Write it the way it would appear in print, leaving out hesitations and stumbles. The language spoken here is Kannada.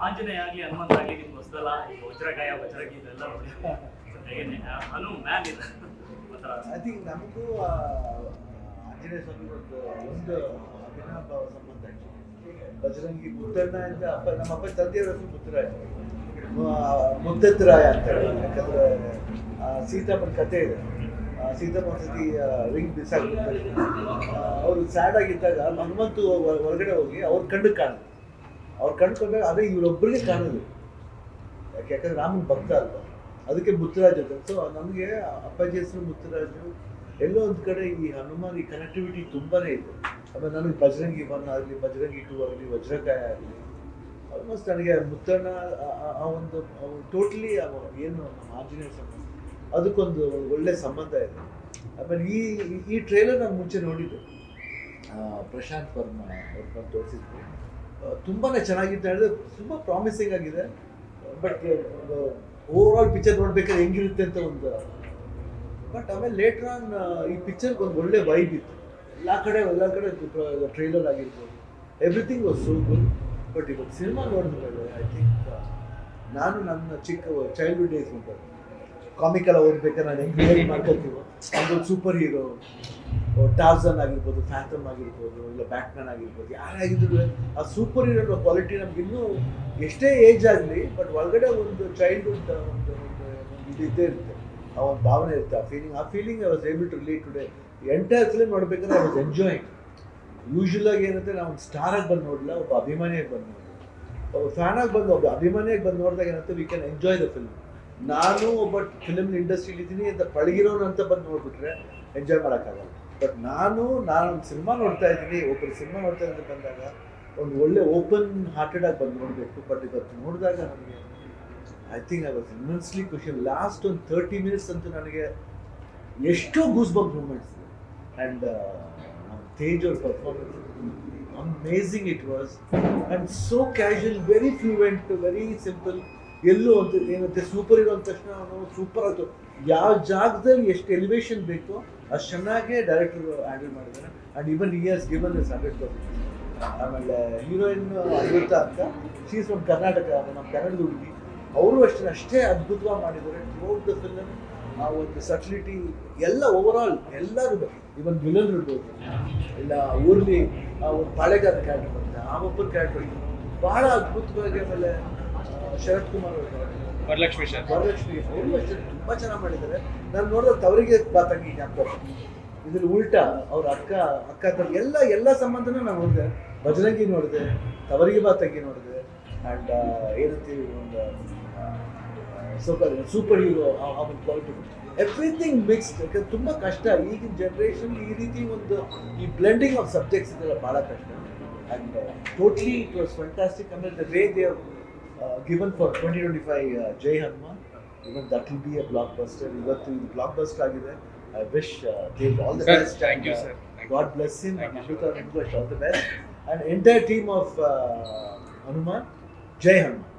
ಆಂಜನೇಯ ಆಗಲಿ ಹನುಮಂತ ಆಗಲಿ ನಿಮ್ಗೆ ಹೊಸದಲ್ಲ, ವಜ್ರಕಾಯ ವಜ್ರಗಿ ಇದೆಲ್ಲ ನೋಡಿ ಹೇಗೇನೆ ಹನು ಮ್ಯಾನ್ ಇದೆ. ಐ ಥಿಂಕ್ ನಮಗೂ ಆಂಜನೇಯ ಸ್ವಾಮಿ ಒಂದು ಅವಿನಾಭಾವ ಸಂಬಂಧ ಆಯ್ತು. ಬಜರಂಗಿ ಮುದ್ದಣ್ಣ ಅಂತ ನಮ್ಮ ಅಪ್ಪ ತಂದೆಯವರ ಹೆಸರು ಮುತ್ತರಾಯ, ಮುದ್ದರಾಯ ಅಂತ ಹೇಳಿ. ಯಾಕಂದ್ರೆ ಸೀತಾಪನ ಕಥೆ ಇದೆ. ಸೀತಾಪನ ಸತಿ ರಿಂಗ್ ಬಿಸಾಕ್ಬಿಟ್ಟು ಅವರು ಸ್ಯಾಡ್ ಆಗಿದ್ದಾಗ ಹನುಮಂತು ಹೊರಗಡೆ ಹೋಗಿ ಅವ್ರ ಕಣ್ಣು ಕಾಣುದು. ಅವ್ರು ಕಂಡ್ಕೊಂಡಾಗ ಅದೇ ಇವರೊಬ್ಬರಿಗೆ ಕಾಣೋದು. ಯಾಕಂದ್ರೆ ರಾಮನ ಭಕ್ತ ಅಲ್ವಾ, ಅದಕ್ಕೆ ಮುತ್ತರಾಜ್ ಅಂತ. ಸೊ ನಮಗೆ ಅಪ್ಪಾಜಿ ಹೆಸರು ಮುತ್ತರಾಜು. ಎಲ್ಲೋ ಒಂದು ಕಡೆ ಈ ಹನುಮಾನ್ ಈ ಕನೆಕ್ಟಿವಿಟಿ ತುಂಬಾನೇ ಇದೆ. ಆಮೇಲೆ ನನಗೆ ಬಜರಂಗಿ 1 ಆಗಲಿ, ಬಜರಂಗಿ 2 ಆಗಲಿ, ವಜ್ರಕಾಯ ಆಗಲಿ, ಆಲ್ಮೋಸ್ಟ್ ನನಗೆ ಮುತ್ತಣ್ಣ ಆ ಒಂದು ಟೋಟಲಿ ಏನು ನಮ್ಮ ಆಂಜನೇಯ ಸಂಬಂಧ ಅದಕ್ಕೊಂದು ಒಳ್ಳೆ ಸಂಬಂಧ ಇದೆ. ಆಮೇಲೆ ಈ ಟ್ರೇಲರ್ ನಾನು ಮುಂಚೆ ನೋಡಿದ್ದೆ, ಪ್ರಶಾಂತ್ ವರ್ಮಾ ಅವ್ರನ್ನ ತೋರಿಸಿದ್ರು. ತುಂಬಾ ಚೆನ್ನಾಗಿತ್ತು ಹೇಳಿದ್ರೆ, ತುಂಬ ಪ್ರಾಮಿಸಿಂಗ್ ಆಗಿದೆ. ಬಟ್ ಓವರ್ ಆಲ್ ಪಿಕ್ಚರ್ ನೋಡ್ಬೇಕಾದ್ರೆ ಹೆಂಗಿರುತ್ತೆ ಅಂತ ಒಂದು. ಬಟ್ ಆಮೇಲೆ ಲೇಟರ್ ಆನ್ ಈ ಪಿಕ್ಚರ್ಗೆ ಒಂದು ಒಳ್ಳೆ ವೈಬ್ ಇತ್ತು. ಎಲ್ಲ ಕಡೆ ಟ್ರೈಲರ್ ಆಗಿರ್ಬೋದು, everything was so good. But ಇವತ್ತು ಸಿನಿಮಾ ನೋಡಿದ್ಮೇಲೆ ಐ ಥಿಂಕ್ ನಾನು ನನ್ನ ಚಿಕ್ಕ ಚೈಲ್ಡ್ಹುಡ್ ಡೇಸ್ ಉಂಟು ಕಾಮಿಕೆಲ್ಲ ಓದ್ಬೇಕಾದ್ರೆ ನಾನು ಹೆಂಗೆ ಬಿಹೇವ್ ಮಾಡ್ಕೊತೀವೋ ಅದೊಂದು ಸೂಪರ್ ಹೀರೋ, ಟಾರ್ಜನ್ ಆಗಿರ್ಬೋದು, ಫ್ಯಾಂಟಮ್ ಆಗಿರ್ಬೋದು, ಇಲ್ಲ ಬ್ಯಾಟ್ಮ್ಯಾನ್ ಆಗಿರ್ಬೋದು, ಯಾರಾಗಿದ್ರು ಆ ಸೂಪರ್ ಹೀರೋ ಕ್ವಾಲಿಟಿ ನಮ್ಗೆ ಇನ್ನೂ ಎಷ್ಟೇ ಏಜ್ ಆಗಲಿ ಬಟ್ ಒಳಗಡೆ ಒಂದು ಚೈಲ್ಡ್ಹುಡ್ ಒಂದು ಇದು ಇದ್ದೇ ಇರುತ್ತೆ. ಆ ಒಂದು ಭಾವನೆ ಇರುತ್ತೆ, ಆ feeling I was able to relate today. Entire film ನೋಡ್ಬೇಕಾದ್ರೆ ಐ ವಾಸ್ ಎಂಜಾಯಿಂಗ್. ಯೂಶುವಲ್ ಆಗಿ ಏನಂದರೆ ನಾವು ಒಂದು ಸ್ಟಾರಾಗಿ ಬಂದು ನೋಡಲ್ಲ, ಒಬ್ಬ ಅಭಿಮಾನಿಯಾಗಿ ಬಂದು ನೋಡಲ್ಲ. ಒಬ್ಬ ಫ್ಯಾನಾಗಿ ಬಂದು ಒಬ್ಬ ಅಭಿಮಾನಿಯಾಗಿ ಬಂದು ನೋಡಿದಾಗ ಏನಂತ we can enjoy the film. ನಾನು ಒಬ್ಬ ಫಿಲ್ಮ್ ಇಂಡಸ್ಟ್ರಿಲಿ ಇದ್ದೀನಿ ಅಂತ ಪಳಗಿರೋನು ಅಂತ ಬಂದು ನೋಡ್ಬಿಟ್ರೆ ಎಂಜಾಯ್ ಮಾಡೋಕ್ಕಾಗಲ್ಲ. ಬಟ್ ನಾನೊಂದು ಸಿನಿಮಾ ನೋಡ್ತಾ ಇದ್ದೀನಿ, ಒಬ್ಬರು ಸಿನಿಮಾ ನೋಡ್ತಾ ಇದ್ದರೆ ಬಂದಾಗ ಒಂದು ಒಳ್ಳೆ ಓಪನ್ ಹಾರ್ಟೆಡ್ ಆಗಿ ಬಂದು ನೋಡಬೇಕು. ಬಟ್ ಇವತ್ತು ನೋಡಿದಾಗ ನನಗೆ I think I was immensely ಖುಷಿ. ಲಾಸ್ಟ್ ಒಂದು 30 ಮಿನಿಟ್ಸ್ ಅಂತೂ ನನಗೆ ಎಷ್ಟೋ ಗೂಸ್ ಬಂಪ್ ಮೂಮೆಂಟ್ಸ್ ಇದೆ. ಆ್ಯಂಡ್ ತೇಜ್ ಅವ್ರ performance amazing it was. And so casual, very fluent, very simple. ಎಲ್ಲೂ ಅಂತ ಏನಂತೆ ಸೂಪರ್ ಹೀರೋ ಅಂದ ತಕ್ಷಣ ಅವನು ಸೂಪರ್ ಆಯಿತು. ಯಾವ ಜಾಗದಲ್ಲಿ ಎಷ್ಟು ಎಲಿವೇಶನ್ ಬೇಕೋ ಅಷ್ಟು ಚೆನ್ನಾಗೇ ಡೈರೆಕ್ಟರ್ ಹ್ಯಾಂಡಲ್ ಮಾಡಿದ್ದಾರೆ. And even years given is 100%. ಆಮೇಲೆ ಹೀರೋಯಿನ್ ಅನಿರುದ್ಧ ಅಂತ, ಶೀಸ್ ಫ್ರಮ್ ಕರ್ನಾಟಕ, ನಮ್ಮ ಕನ್ನಡದ ಹುಡುಗಿ. ಅವರು ಅಷ್ಟೇ ಅದ್ಭುತವಾಗಿ ಮಾಡಿದ್ದಾರೆ. ಥ್ರೂಔಟ್ ದ ಫಿಲ್ಮ್ ಆ ಒಂದು ಸಟ್ಲಿಟಿ ಎಲ್ಲ ಓವರ್ ಆಲ್ ಎಲ್ಲರೂ, ಇವನ್ ವಿಲನ್ ಇರ್ಬೋದು, ಇಲ್ಲ ಊರ್ಲಿ ಒಂದು ಪಾಳೆಗಾರ ಕ್ಯಾರೆಕ್ಟರ್ ಬರುತ್ತೆ, ಆ ಒಬ್ಬರ ಕ್ಯಾರೆಕ್ಟರ್ ಭಾಳ ಅದ್ಭುತವಾಗಿ. ಆಮೇಲೆ ಶರತ್ ಕುಮಾರ್ ವರಲಕ್ಷ್ಮಿ ಅವರು ಅಷ್ಟೇ ತುಂಬ ಚೆನ್ನಾಗಿ ಮಾಡಿದ್ದಾರೆ. ನಾನು ನೋಡಿದ್ರೆ ತವರಿಗೆ ಬಾತಂಗಿ ಜ್ಞಾಪಕ, ಇದ್ರ ಉಲ್ಟಾ ಅವ್ರ ಅಕ್ಕ ತಂಗಿ ಎಲ್ಲ ಸಂಬಂಧನೂ ನಾನು ನೋಡಿದೆ. ಬಜರಂಗಿ ನೋಡಿದೆ, ತವರಿಗೆ ಬಾತಂಗಿ ನೋಡಿದೆ, ಆ್ಯಂಡ್ ಏನಂತೀವಿ ಒಂದು ಸೂಪರ್ ಹೀರೋ ಆ ಒಂದು ಕ್ವಾಲಿಟಿ, ಎವ್ರಿಥಿಂಗ್ ಮಿಕ್ಸ್ಡ್. ಯಾಕಂದ್ರೆ ತುಂಬ ಕಷ್ಟ ಈಗಿನ ಜನ್ರೇಷನ್ ಈ ರೀತಿ ಒಂದು ಈ ಬ್ಲೆಂಡಿಂಗ್ ಆಫ್ ಸಬ್ಜೆಕ್ಟ್ಸ್ ಇದೆಲ್ಲ ಭಾಳ ಕಷ್ಟ. And totally it was fantastic. ಆಮೇಲೆ the way they given for 2025 Jai Hanuman, even that will be a blockbuster. ಇವತ್ತು ಇದು ಬ್ಲಾಕ್ ಬಸ್ಟರ್ ಆಗಿದೆ. I wish them all the best. Thank you sir. God bless him and Amrita and all the best. And entire team of Hanuman, Jai Hanuman.